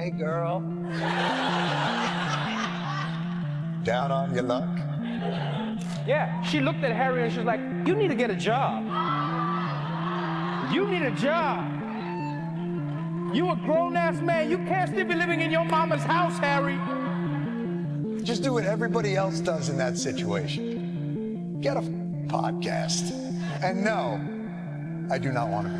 Hey, girl. Down on your luck? Yeah, she looked at Harry and she was like, you need to get a job. You need a job. You a grown-ass man. You can't still be living in your mama's house, Harry. Just do what everybody else does in that situation. Get a podcast. And no, I do not want to be.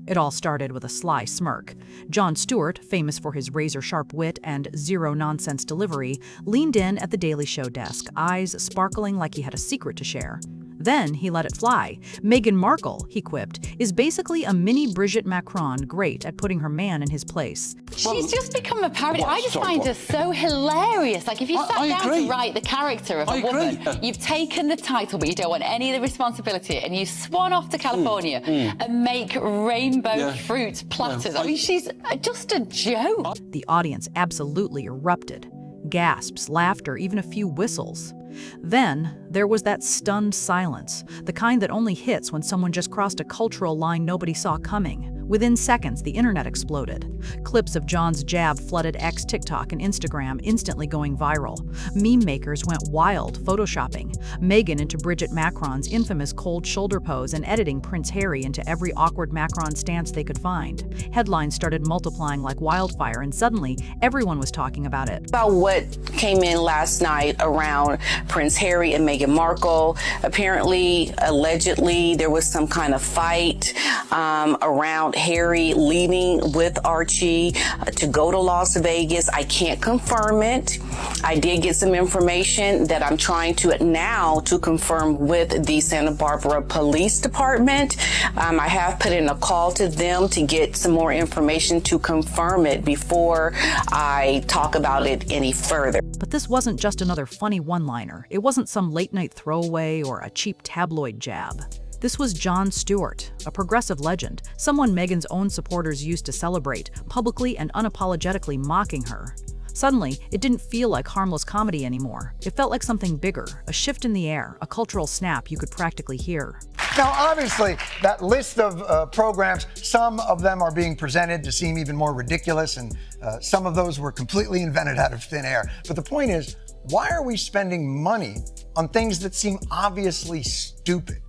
It all started with a sly smirk. Jon Stewart, famous for his razor-sharp wit and zero-nonsense delivery, leaned in at the Daily Show desk, eyes sparkling like he had a secret to share. Then he let it fly. Meghan Markle, he quipped, is basically a mini-Brigitte Macron, great at putting her man in his place. She's just become a parody. I just find her so hilarious. Like, if you sat down to write the character of a woman, you've taken the title, but you don't want any of the responsibility, and you swan off to California and make rainbow fruit platters. I mean, she's just a joke. The audience absolutely erupted. Gasps, laughter, even a few whistles. Then there was that stunned silence, the kind that only hits when someone just crossed a cultural line nobody saw coming. Within seconds, the internet exploded. Clips of Jon's jab flooded X, TikTok, and Instagram, instantly going viral. Meme makers went wild, photoshopping Meghan into Brigitte Macron's infamous cold shoulder pose and editing Prince Harry into every awkward Macron stance they could find. Headlines started multiplying like wildfire, and suddenly everyone was talking about it. About what came in last night around Prince Harry and Meghan Markle. Apparently, allegedly, there was some kind of fight around Harry leaving with Archie to go to Las Vegas. I can't confirm it. I did get some information that I'm trying to now to confirm with the Santa Barbara Police Department. I have put in a call to them to get some more information to confirm it before I talk about it any further. But this wasn't just another funny one-liner. It wasn't some late-night throwaway or a cheap tabloid jab. This was Jon Stewart, a progressive legend, someone Meghan's own supporters used to celebrate, publicly and unapologetically mocking her. Suddenly, it didn't feel like harmless comedy anymore. It felt like something bigger, a shift in the air, a cultural snap you could practically hear. Now, obviously, that list of programs, some of them are being presented to seem even more ridiculous, and some of those were completely invented out of thin air. But the point is, why are we spending money on things that seem obviously stupid?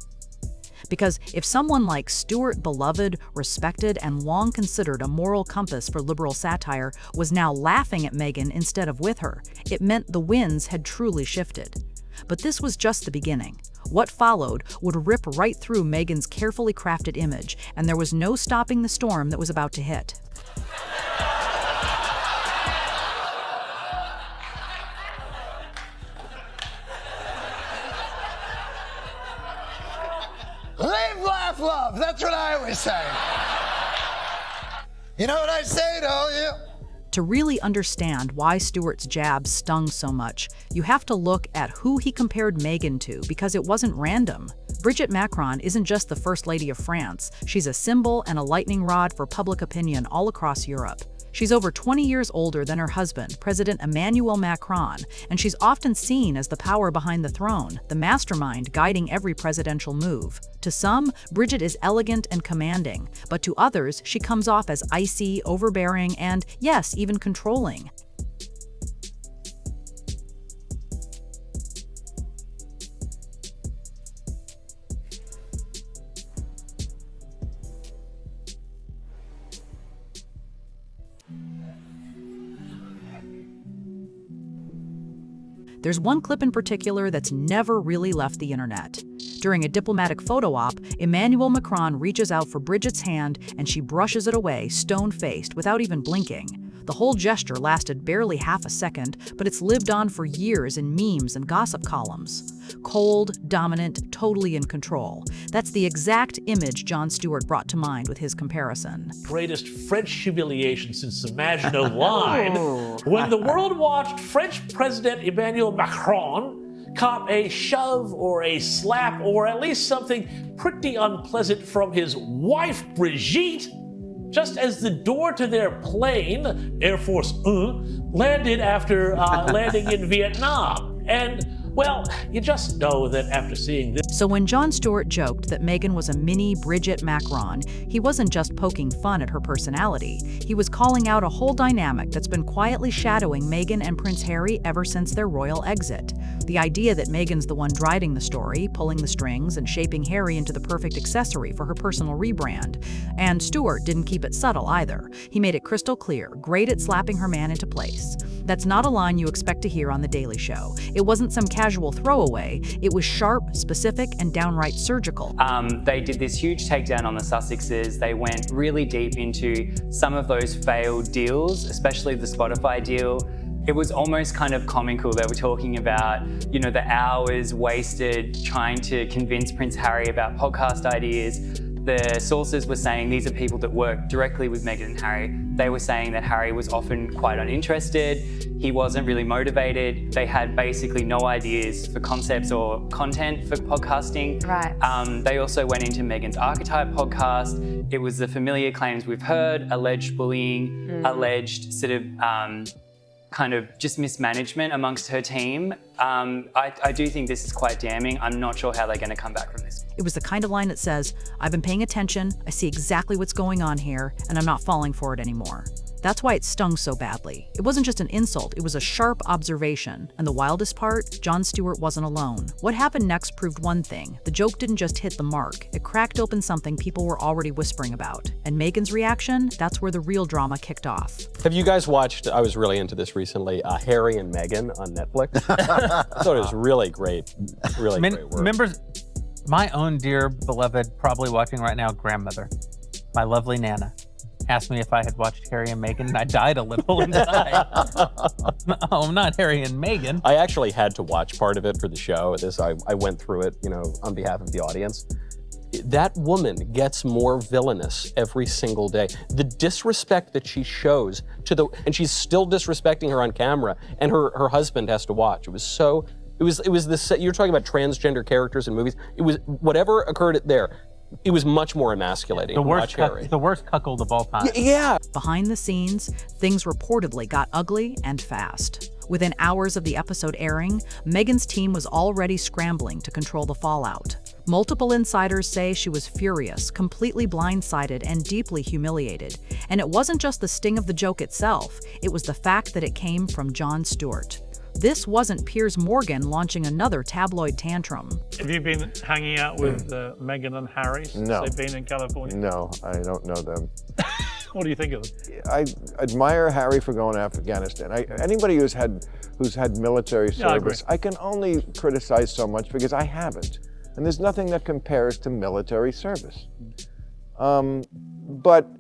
Because if someone like Stewart, beloved, respected, and long considered a moral compass for liberal satire, was now laughing at Meghan instead of with her, it meant the winds had truly shifted. But this was just the beginning. What followed would rip right through Meghan's carefully crafted image, and there was no stopping the storm that was about to hit. Live, laugh, love. That's what I always say. You know what I say, don't you? To really understand why Stewart's jab stung so much, you have to look at who he compared Meghan to, because it wasn't random. Brigitte Macron isn't just the First Lady of France. She's a symbol and a lightning rod for public opinion all across Europe. She's over 20 years older than her husband, President Emmanuel Macron, and she's often seen as the power behind the throne, the mastermind guiding every presidential move. To some, Brigitte is elegant and commanding, but to others, she comes off as icy, overbearing, and, yes, even controlling. There's one clip in particular that's never really left the internet. During a diplomatic photo op, Emmanuel Macron reaches out for Brigitte's hand and she brushes it away, stone-faced, without even blinking. The whole gesture lasted barely half a second, but it's lived on for years in memes and gossip columns. Cold, dominant, totally in control. That's the exact image Jon Stewart brought to mind with his comparison. Greatest French humiliation since Imagine a Line, when the world watched French President Emmanuel Macron cop a shove or a slap or at least something pretty unpleasant from his wife Brigitte, just as the door to their plane, Air Force One, landed after landing in Vietnam. And Well, you just know that after seeing this. So when Jon Stewart joked that Meghan was a mini-Brigitte Macron, he wasn't just poking fun at her personality. He was calling out a whole dynamic that's been quietly shadowing Meghan and Prince Harry ever since their royal exit. The idea that Meghan's the one driving the story, pulling the strings, and shaping Harry into the perfect accessory for her personal rebrand. And Stewart didn't keep it subtle either. He made it crystal clear, great at slapping her man into place. That's not a line you expect to hear on The Daily Show. It wasn't some casual throwaway. It was sharp, specific, and downright surgical. They did this huge takedown on the Sussexes. They went really deep into some of those failed deals, especially the Spotify deal. It was almost kind of comical. They were talking about, the hours wasted trying to convince Prince Harry about podcast ideas. The sources were saying these are people that work directly with Meghan and Harry. They were saying that Harry was often quite uninterested. He wasn't really motivated. They had basically no ideas for concepts or content for podcasting. Right. They also went into Meghan's Archetype podcast. It was the familiar claims we've heard, alleged bullying, alleged sort of kind of just mismanagement amongst her team. I do think this is quite damning. I'm not sure how they're going to come back from this. It was the kind of line that says, I've been paying attention, I see exactly what's going on here, and I'm not falling for it anymore. That's why it stung so badly. It wasn't just an insult, it was a sharp observation. And the wildest part, Jon Stewart wasn't alone. What happened next proved one thing. The joke didn't just hit the mark, it cracked open something people were already whispering about. And Meghan's reaction, that's where the real drama kicked off. Have you guys watched, I was really into this recently, Harry and Meghan on Netflix? I thought it was really great, great work. Members, my own dear, beloved, probably watching right now, grandmother, my lovely Nana, asked me if I had watched Harry and Meghan, and I died a little inside. No, not Harry and Meghan. I actually had to watch part of it for the show. I went through it, on behalf of the audience. That woman gets more villainous every single day. The disrespect that she shows and she's still disrespecting her on camera, and her husband has to watch. It was this, you're talking about transgender characters in movies. It was, whatever occurred there, it was much more emasculating. The worst cuckold of all time. Yeah. Behind the scenes, things reportedly got ugly and fast. Within hours of the episode airing, Meghan's team was already scrambling to control the fallout. Multiple insiders say she was furious, completely blindsided, and deeply humiliated. And it wasn't just the sting of the joke itself, it was the fact that it came from Jon Stewart. This wasn't Piers Morgan launching another tabloid tantrum. Have you been hanging out with Meghan and Harry since they've been in California? No, I don't know them. What do you think of them? I admire Harry for going to Afghanistan. Anybody who's had military service, I can only criticize so much because I haven't. And there's nothing that compares to military service. But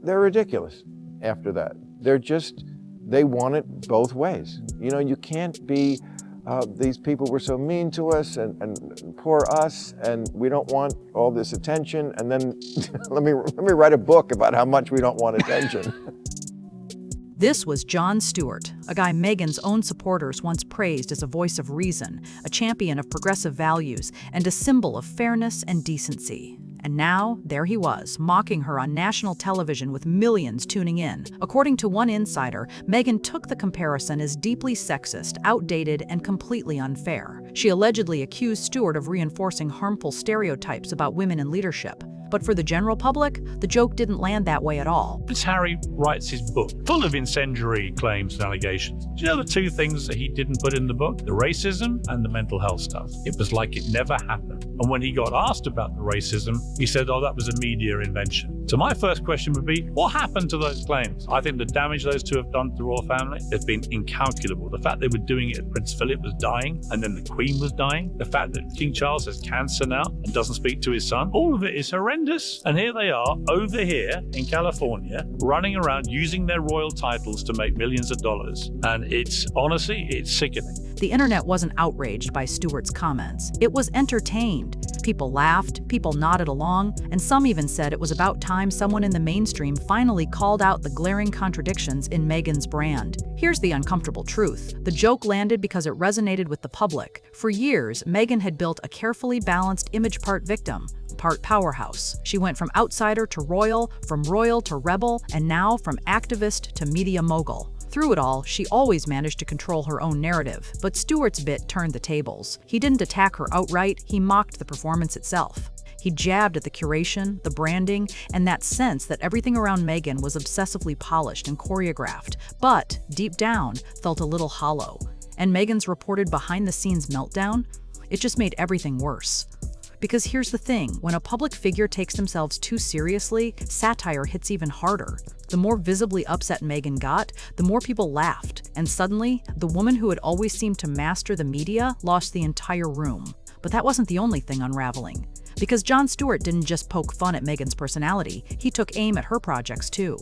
they're ridiculous after that. They want it both ways. You can't be, these people were so mean to us and poor us, and we don't want all this attention, and then let me write a book about how much we don't want attention. This was Jon Stewart, a guy Meghan's own supporters once praised as a voice of reason, a champion of progressive values, and a symbol of fairness and decency. And now, there he was, mocking her on national television with millions tuning in. According to one insider, Meghan took the comparison as deeply sexist, outdated, and completely unfair. She allegedly accused Stewart of reinforcing harmful stereotypes about women in leadership. But for the general public, the joke didn't land that way at all. Prince Harry writes his book full of incendiary claims and allegations. Do you know the two things that he didn't put in the book? The racism and the mental health stuff. It was like it never happened. And when he got asked about the racism, he said, oh, that was a media invention. So my first question would be, what happened to those claims? I think the damage those two have done to the royal family has been incalculable. The fact they were doing it, Prince Philip was dying, and then the Queen was dying. The fact that King Charles has cancer now and doesn't speak to his son. All of it is horrendous. And here they are, over here in California, running around using their royal titles to make millions of dollars. And it's sickening. The internet wasn't outraged by Stewart's comments. It was entertained. People laughed, people nodded along, and some even said it was about time someone in the mainstream finally called out the glaring contradictions in Meghan's brand. Here's the uncomfortable truth. The joke landed because it resonated with the public. For years, Meghan had built a carefully balanced image, part victim, part powerhouse. She went from outsider to royal, from royal to rebel, and now from activist to media mogul. Through it all, she always managed to control her own narrative, but Stewart's bit turned the tables. He didn't attack her outright, he mocked the performance itself. He jabbed at the curation, the branding, and that sense that everything around Meghan was obsessively polished and choreographed, but, deep down, felt a little hollow. And Meghan's reported behind-the-scenes meltdown? It just made everything worse. Because here's the thing, when a public figure takes themselves too seriously, satire hits even harder. The more visibly upset Meghan got, the more people laughed, and suddenly, the woman who had always seemed to master the media lost the entire room. But that wasn't the only thing unraveling. Because Jon Stewart didn't just poke fun at Meghan's personality, he took aim at her projects too.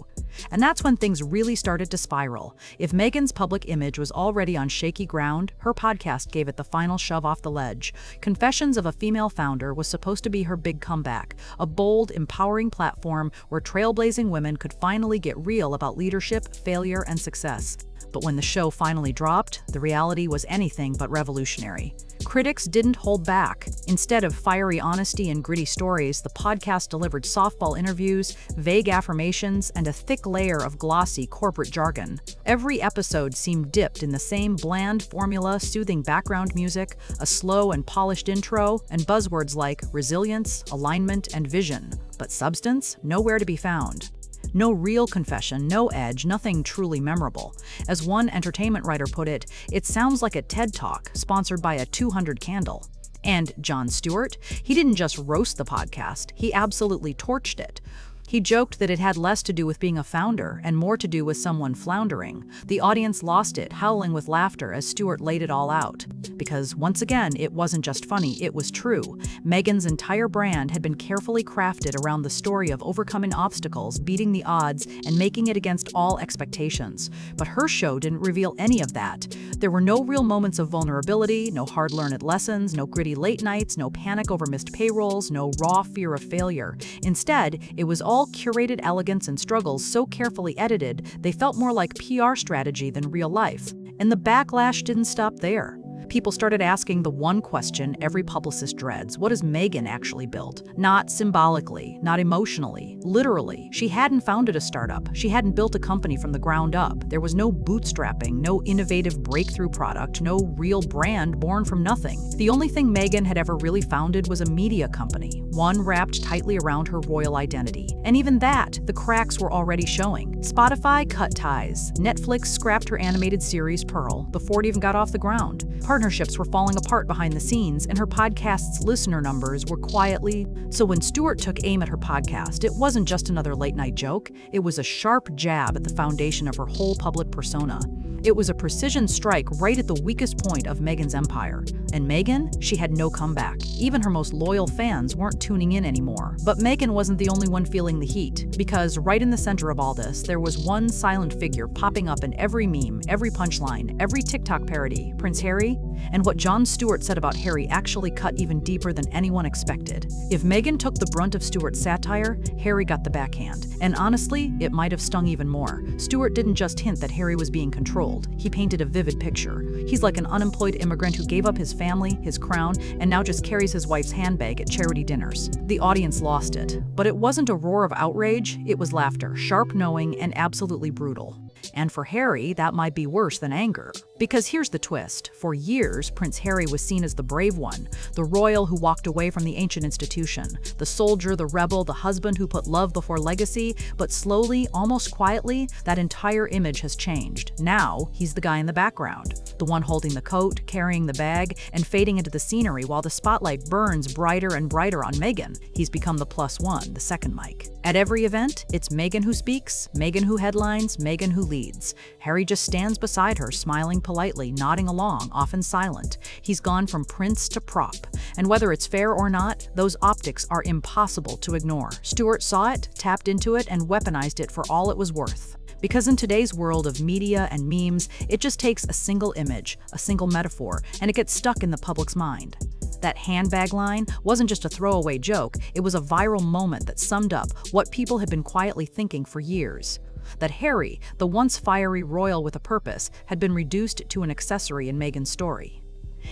And that's when things really started to spiral. If Meghan's public image was already on shaky ground, her podcast gave it the final shove off the ledge. Confessions of a Female Founder was supposed to be her big comeback, a bold, empowering platform where trailblazing women could finally get real about leadership, failure, and success. But when the show finally dropped, the reality was anything but revolutionary. Critics didn't hold back. Instead of fiery honesty and gritty stories, the podcast delivered softball interviews, vague affirmations, and a thick layer of glossy corporate jargon. Every episode seemed dipped in the same bland formula, soothing background music, a slow and polished intro, and buzzwords like resilience, alignment, and vision. But substance? Nowhere to be found. No real confession, no edge, nothing truly memorable. As one entertainment writer put it, it sounds like a TED Talk sponsored by a 200 candle. And Jon Stewart? He didn't just roast the podcast, he absolutely torched it. He joked that it had less to do with being a founder and more to do with someone floundering. The audience lost it, howling with laughter as Stewart laid it all out. Because, once again, it wasn't just funny, it was true. Meghan's entire brand had been carefully crafted around the story of overcoming obstacles, beating the odds, and making it against all expectations. But her show didn't reveal any of that. There were no real moments of vulnerability, no hard-learned lessons, no gritty late nights, no panic over missed payrolls, no raw fear of failure. Instead, it was all curated elegance and struggles so carefully edited, they felt more like PR strategy than real life. And the backlash didn't stop there. People started asking the one question every publicist dreads: what has Meghan actually built? Not symbolically, not emotionally, literally. She hadn't founded a startup. She hadn't built a company from the ground up. There was no bootstrapping, no innovative breakthrough product, no real brand born from nothing. The only thing Meghan had ever really founded was a media company, one wrapped tightly around her royal identity. And even that, the cracks were already showing. Spotify cut ties. Netflix scrapped her animated series Pearl before it even got off the ground. Partnerships were falling apart behind the scenes, and her podcast's listener numbers were quietly. So when Stewart took aim at her podcast, it wasn't just another late-night joke. It was a sharp jab at the foundation of her whole public persona. It was a precision strike right at the weakest point of Meghan's empire. And Meghan? She had no comeback. Even her most loyal fans weren't tuning in anymore. But Meghan wasn't the only one feeling the heat, because right in the center of all this, there was one silent figure popping up in every meme, every punchline, every TikTok parody: Prince Harry. And what Jon Stewart said about Harry actually cut even deeper than anyone expected. If Meghan took the brunt of Stewart's satire, Harry got the backhand. And honestly, it might have stung even more. Stewart didn't just hint that Harry was being controlled. He painted a vivid picture. He's like an unemployed immigrant who gave up his family, his crown, and now just carries his wife's handbag at charity dinners. The audience lost it. But it wasn't a roar of outrage, it was laughter, sharp knowing, and absolutely brutal. And for Harry, that might be worse than anger. Because here's the twist. For years, Prince Harry was seen as the brave one, the royal who walked away from the ancient institution, the soldier, the rebel, the husband who put love before legacy. But slowly, almost quietly, that entire image has changed. Now, he's the guy in the background, the one holding the coat, carrying the bag, and fading into the scenery while the spotlight burns brighter and brighter on Meghan. He's become the +1, the second mic. At every event, it's Meghan who speaks, Meghan who headlines, Meghan who leads. Harry just stands beside her, smiling politely, nodding along, often silent. He's gone from prince to prop. And whether it's fair or not, those optics are impossible to ignore. Stewart saw it, tapped into it, and weaponized it for all it was worth. Because in today's world of media and memes, it just takes a single image, a single metaphor, and it gets stuck in the public's mind. That handbag line wasn't just a throwaway joke, it was a viral moment that summed up what people had been quietly thinking for years. That Harry, the once fiery royal with a purpose, had been reduced to an accessory in Meghan's story.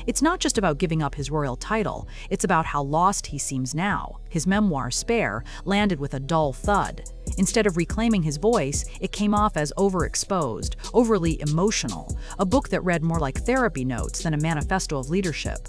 It's not just about giving up his royal title, it's about how lost he seems now. His memoir, Spare, landed with a dull thud. Instead of reclaiming his voice, it came off as overexposed, overly emotional, a book that read more like therapy notes than a manifesto of leadership.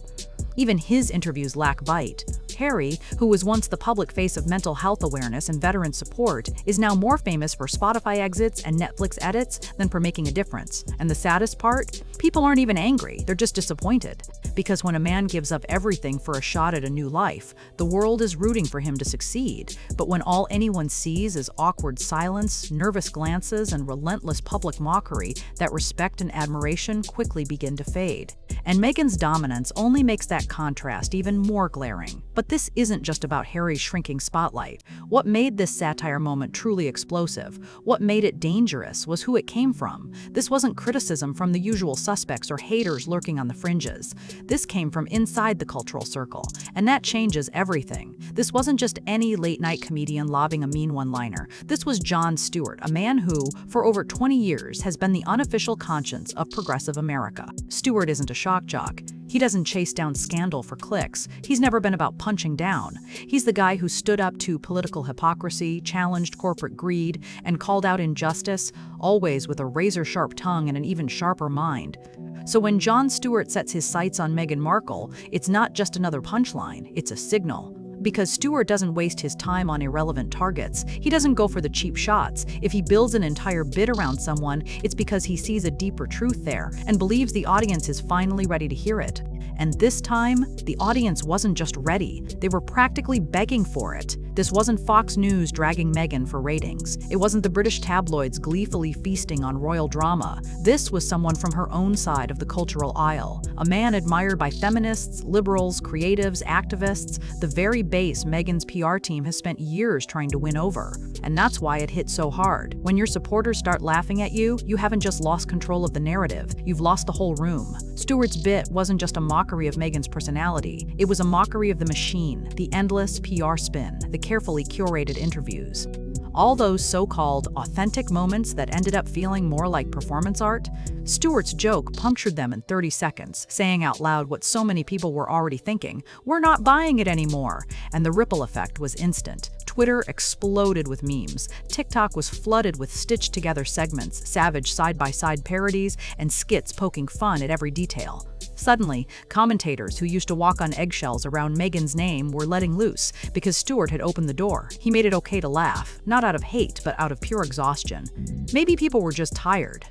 Even his interviews lack bite. Harry, who was once the public face of mental health awareness and veteran support, is now more famous for Spotify exits and Netflix edits than for making a difference. And the saddest part? People aren't even angry, they're just disappointed. Because when a man gives up everything for a shot at a new life, the world is rooting for him to succeed. But when all anyone sees is awkward silence, nervous glances, and relentless public mockery, that respect and admiration quickly begin to fade. And Meghan's dominance only makes that contrast even more glaring. But this isn't just about Harry's shrinking spotlight. What made this satire moment truly explosive, what made it dangerous, was who it came from. This wasn't criticism from the usual suspects or haters lurking on the fringes. This came from inside the cultural circle, and that changes everything. This wasn't just any late-night comedian lobbing a mean one-liner. This was Jon Stewart, a man who, for over 20 years, has been the unofficial conscience of progressive America. Stewart isn't a shock jock. He doesn't chase down scandal for clicks. He's never been about punching down. He's the guy who stood up to political hypocrisy, challenged corporate greed, and called out injustice, always with a razor-sharp tongue and an even sharper mind. So when Jon Stewart sets his sights on Meghan Markle, it's not just another punchline, it's a signal. Because Stewart doesn't waste his time on irrelevant targets. He doesn't go for the cheap shots. If he builds an entire bit around someone, it's because he sees a deeper truth there and believes the audience is finally ready to hear it. And this time, the audience wasn't just ready, they were practically begging for it. This wasn't Fox News dragging Meghan for ratings. It wasn't the British tabloids gleefully feasting on royal drama. This was someone from her own side of the cultural aisle, a man admired by feminists, liberals, creatives, activists, the very base Meghan's PR team has spent years trying to win over. And that's why it hit so hard. When your supporters start laughing at you, you haven't just lost control of the narrative, you've lost the whole room. Stewart's bit wasn't just a mockery of Meghan's personality, it was a mockery of the machine, the endless PR spin, the carefully curated interviews. All those so-called authentic moments that ended up feeling more like performance art, Stewart's joke punctured them in 30 seconds, saying out loud what so many people were already thinking, "We're not buying it anymore." And the ripple effect was instant. Twitter exploded with memes. TikTok was flooded with stitched-together segments, savage side-by-side parodies, and skits poking fun at every detail. Suddenly, commentators who used to walk on eggshells around Meghan's name were letting loose because Stewart had opened the door. He made it okay to laugh, not out of hate, but out of pure exhaustion. Maybe people were just tired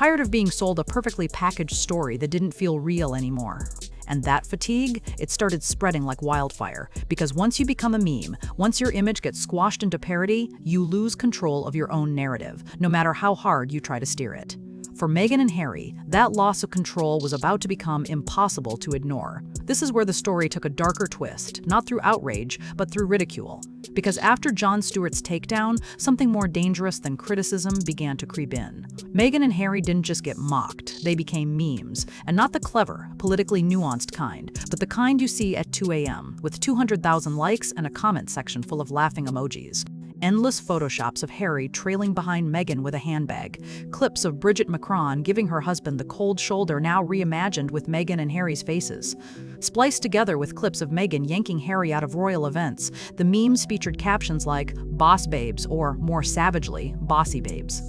of being sold a perfectly packaged story that didn't feel real anymore. And that fatigue, it started spreading like wildfire. Because once you become a meme, once your image gets squashed into parody, you lose control of your own narrative, no matter how hard you try to steer it. For Meghan and Harry, that loss of control was about to become impossible to ignore. This is where the story took a darker twist, not through outrage, but through ridicule. Because after Jon Stewart's takedown, something more dangerous than criticism began to creep in. Meghan and Harry didn't just get mocked, they became memes. And not the clever, politically nuanced kind, but the kind you see at 2 a.m., with 200,000 likes and a comment section full of laughing emojis. Endless photoshops of Harry trailing behind Meghan with a handbag, clips of Brigitte Macron giving her husband the cold shoulder now reimagined with Meghan and Harry's faces. Spliced together with clips of Meghan yanking Harry out of royal events, the memes featured captions like "boss babes" or, more savagely, "bossy babes."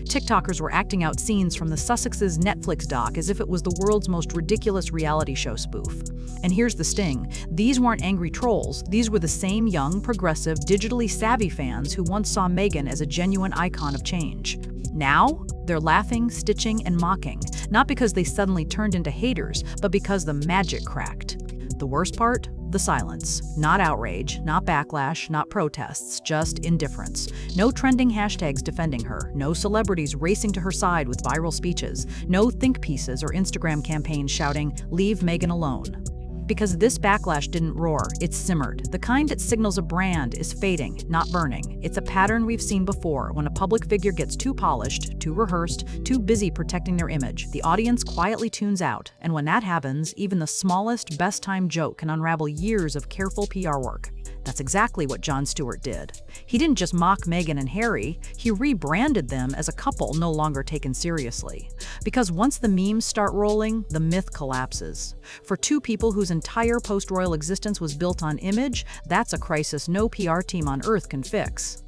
TikTokers were acting out scenes from the Sussex's Netflix doc as if it was the world's most ridiculous reality show spoof. And here's the sting. These weren't angry trolls. These were the same young, progressive, digitally savvy fans who once saw Meghan as a genuine icon of change. Now, they're laughing, stitching, and mocking, not because they suddenly turned into haters, but because the magic cracked. The worst part? The silence. Not outrage, not backlash, not protests, just indifference. No trending hashtags defending her, no celebrities racing to her side with viral speeches, no think pieces or Instagram campaigns shouting, "Leave Meghan alone." Because this backlash didn't roar, it simmered. The kind that signals a brand is fading, not burning. It's a pattern we've seen before. When a public figure gets too polished, too rehearsed, too busy protecting their image, the audience quietly tunes out. And when that happens, even the smallest, best-timed joke can unravel years of careful PR work. That's exactly what Jon Stewart did. He didn't just mock Meghan and Harry, he rebranded them as a couple no longer taken seriously. Because once the memes start rolling, the myth collapses. For two people whose entire post-royal existence was built on image, that's a crisis no PR team on Earth can fix.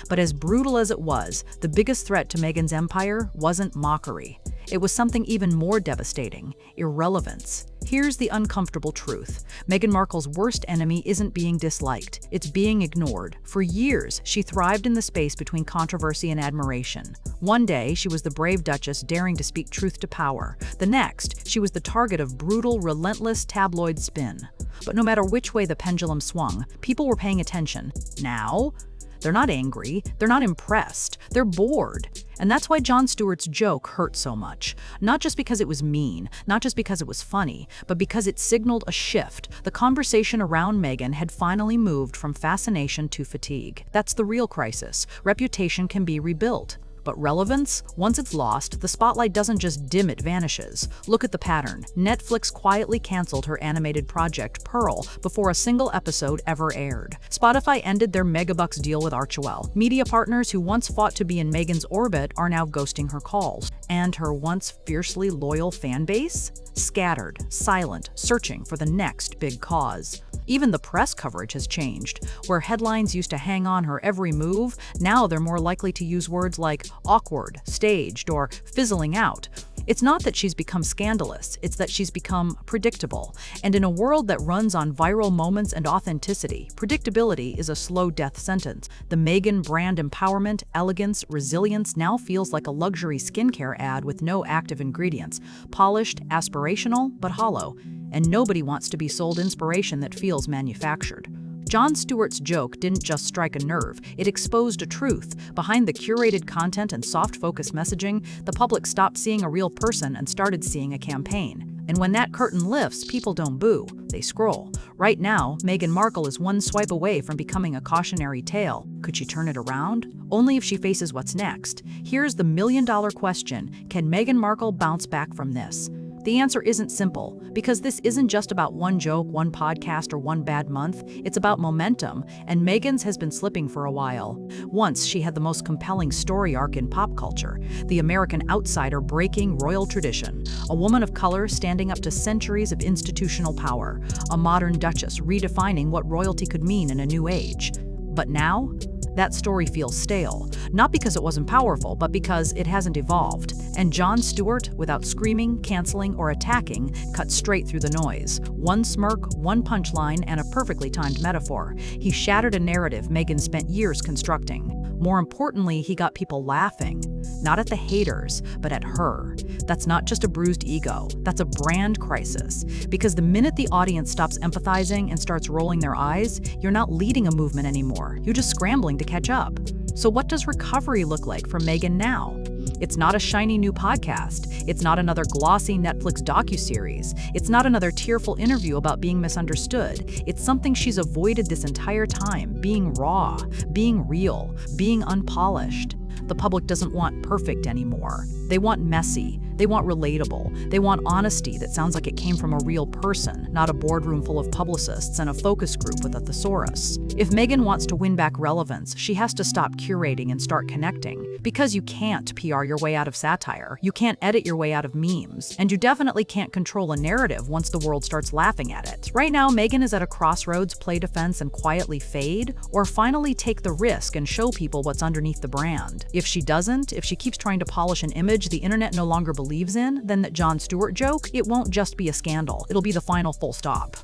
But as brutal as it was, the biggest threat to Meghan's empire wasn't mockery. It was something even more devastating: irrelevance. Here's the uncomfortable truth. Meghan Markle's worst enemy isn't being disliked, it's being ignored. For years, she thrived in the space between controversy and admiration. One day, she was the brave Duchess daring to speak truth to power. The next, she was the target of brutal, relentless tabloid spin. But no matter which way the pendulum swung, people were paying attention. Now, they're not angry, they're not impressed, they're bored. And that's why Jon Stewart's joke hurt so much. Not just because it was mean, not just because it was funny, but because it signaled a shift. The conversation around Meghan had finally moved from fascination to fatigue. That's the real crisis. Reputation can be rebuilt. But relevance? Once it's lost, the spotlight doesn't just dim, it vanishes. Look at the pattern. Netflix quietly canceled her animated project, Pearl, before a single episode ever aired. Spotify ended their megabucks deal with Archewell. Media partners who once fought to be in Meghan's orbit are now ghosting her calls. And her once fiercely loyal fan base? Scattered, silent, searching for the next big cause. Even the press coverage has changed. Where headlines used to hang on her every move, now they're more likely to use words like awkward, staged, or fizzling out. It's not that she's become scandalous, it's that she's become predictable. And in a world that runs on viral moments and authenticity, predictability is a slow death sentence. The Meghan brand empowerment, elegance, resilience now feels like a luxury skincare ad with no active ingredients. Polished, aspirational, but hollow. And nobody wants to be sold inspiration that feels manufactured. Jon Stewart's joke didn't just strike a nerve, it exposed a truth. Behind the curated content and soft-focus messaging, the public stopped seeing a real person and started seeing a campaign. And when that curtain lifts, people don't boo, they scroll. Right now, Meghan Markle is one swipe away from becoming a cautionary tale. Could she turn it around? Only if she faces what's next. Here's the million-dollar question: can Meghan Markle bounce back from this? The answer isn't simple, because this isn't just about one joke, one podcast, or one bad month. It's about momentum, and Meghan's has been slipping for a while. Once, she had the most compelling story arc in pop culture, the American outsider breaking royal tradition, a woman of color standing up to centuries of institutional power, a modern duchess redefining what royalty could mean in a new age. But now, that story feels stale, not because it wasn't powerful, but because it hasn't evolved. And Jon Stewart, without screaming, canceling, or attacking, cut straight through the noise. One smirk, one punchline, and a perfectly timed metaphor. He shattered a narrative Meghan spent years constructing. More importantly, he got people laughing, not at the haters, but at her. That's not just a bruised ego, that's a brand crisis. Because the minute the audience stops empathizing and starts rolling their eyes, you're not leading a movement anymore, you're just scrambling to catch up. So what does recovery look like for Meghan now? It's not a shiny new podcast. It's not another glossy Netflix docuseries. It's not another tearful interview about being misunderstood. It's something she's avoided this entire time: being raw, being real, being unpolished. The public doesn't want perfect anymore. They want messy. They want relatable. They want honesty that sounds like it came from a real person, not a boardroom full of publicists and a focus group with a thesaurus. If Meghan wants to win back relevance, she has to stop curating and start connecting. Because you can't PR your way out of satire. You can't edit your way out of memes. And you definitely can't control a narrative once the world starts laughing at it. Right now, Meghan is at a crossroads: play defense and quietly fade, or finally take the risk and show people what's underneath the brand. If she doesn't, if she keeps trying to polish an image the internet no longer believes in, then that Jon Stewart joke, it won't just be a scandal. It'll be the final full stop.